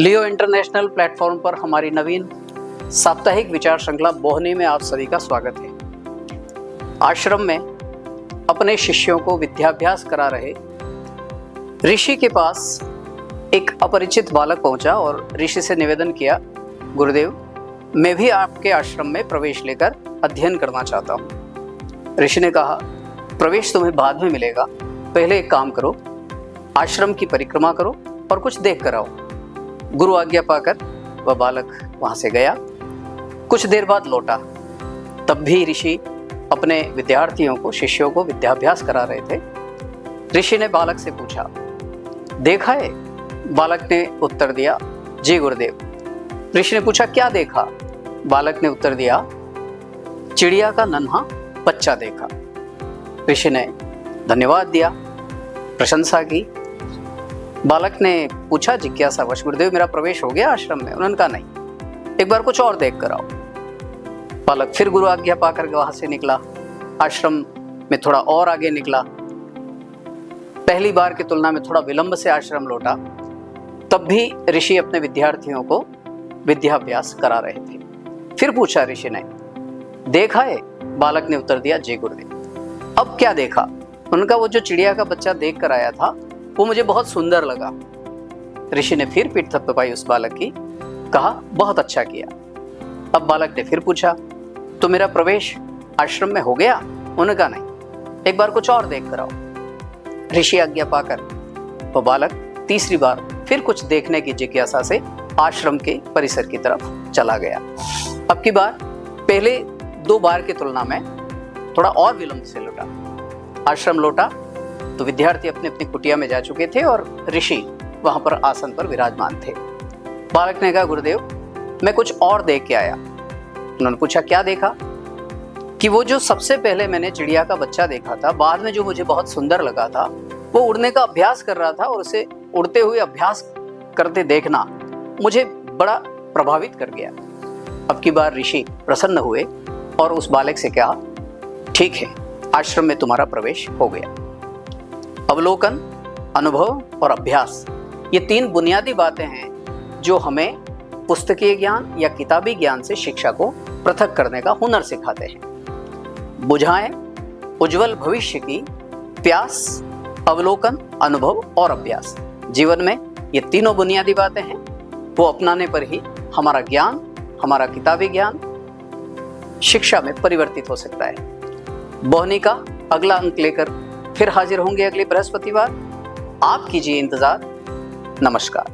लियो international platform पर हमारी नवीन साप्ताहिक विचार श्रृंखला बोहनी में आप सभी का स्वागत है। आश्रम में अपने शिष्यों को विद्याभ्यास करा रहे ऋषि के पास एक अपरिचित बालक पहुंचा और ऋषि से निवेदन किया, गुरुदेव, मैं भी आपके आश्रम में प्रवेश लेकर अध्ययन करना चाहता हूँ। ऋषि ने कहा, प्रवेश तुम्हें बाद में मिलेगा, पहले एक काम करो, आश्रम की परिक्रमा करो और कुछ देख कर आओ। गुरु आज्ञा पाकर वह बालक वहां से गया। कुछ देर बाद लौटा, तब भी ऋषि अपने विद्यार्थियों को, शिष्यों को विद्याभ्यास करा रहे थे। ऋषि ने बालक से पूछा, देखा है? बालक ने उत्तर दिया, जी गुरुदेव। ऋषि ने पूछा, क्या देखा? बालक ने उत्तर दिया, चिड़िया का नन्हा बच्चा देखा। ऋषि ने धन्यवाद दिया, प्रशंसा की। बालक ने पूछा जिज्ञासावश, गुरुदेव मेरा प्रवेश हो गया आश्रम में? उन्होंने कहा नहीं, एक बार कुछ और देख कर आओ। बालक फिर गुरु आज्ञा पाकर वहां से निकला, आश्रम में थोड़ा और आगे निकला। पहली बार की तुलना में थोड़ा विलंब से आश्रम लौटा, तब भी ऋषि अपने विद्यार्थियों को विद्याभ्यास करा रहे थे। फिर पूछा ऋषि ने, देखा है? बालक ने उत्तर दिया, जी गुरुदेव। अब क्या देखा? उनका वो जो चिड़िया का बच्चा देख कर आया था वो मुझे बहुत सुंदर लगा। ऋषि ने फिर पीठ थपथपाई उस बालक की, कहा, बहुत अच्छा किया। अब बालक ने फिर पूछा, तो मेरा प्रवेश आश्रम में हो गया? उन्होंने कहा नहीं, एक बार कुछ और देख कर आओ। ऋषि आज्ञा पाकर वो बालक तीसरी बार फिर कुछ देखने की जिज्ञासा से आश्रम के परिसर की तरफ चला गया। अब की बार पहले दो बार की तुलना में थोड़ा और विलंब से लौटा। आश्रम लौटा तो विद्यार्थी अपनी अपनी कुटिया में जा चुके थे और ऋषि वहां पर आसन पर विराजमान थे। बालक ने कहा, गुरुदेव मैं कुछ और देख के आया। उन्होंने पूछा, क्या देखा? कि वो जो सबसे पहले मैंने चिड़िया का बच्चा देखा था, बाद में जो मुझे बहुत सुंदर लगा था, वो उड़ने का अभ्यास कर रहा था और उसे उड़ते हुए अभ्यास करते देखना मुझे बड़ा प्रभावित कर गया। अब की बार ऋषि प्रसन्न हुए और उस बालक से कहा, ठीक है, आश्रम में तुम्हारा प्रवेश हो गया। अवलोकन, अनुभव और अभ्यास, ये तीन बुनियादी बातें हैं जो हमें पुस्तकीय ज्ञान या किताबी ज्ञान से शिक्षा को पृथक करने का हुनर सिखाते हैं। बुझाएं उज्जवल भविष्य की प्यास, अवलोकन, अनुभव और अभ्यास। जीवन में ये तीनों बुनियादी बातें हैं, वो अपनाने पर ही हमारा ज्ञान, हमारा किताबी ज्ञान शिक्षा में परिवर्तित हो सकता है। बोहनी का अगला अंक लेकर फिर हाजिर होंगे अगले बृहस्पतिवार। आप कीजिए इंतजार। नमस्कार।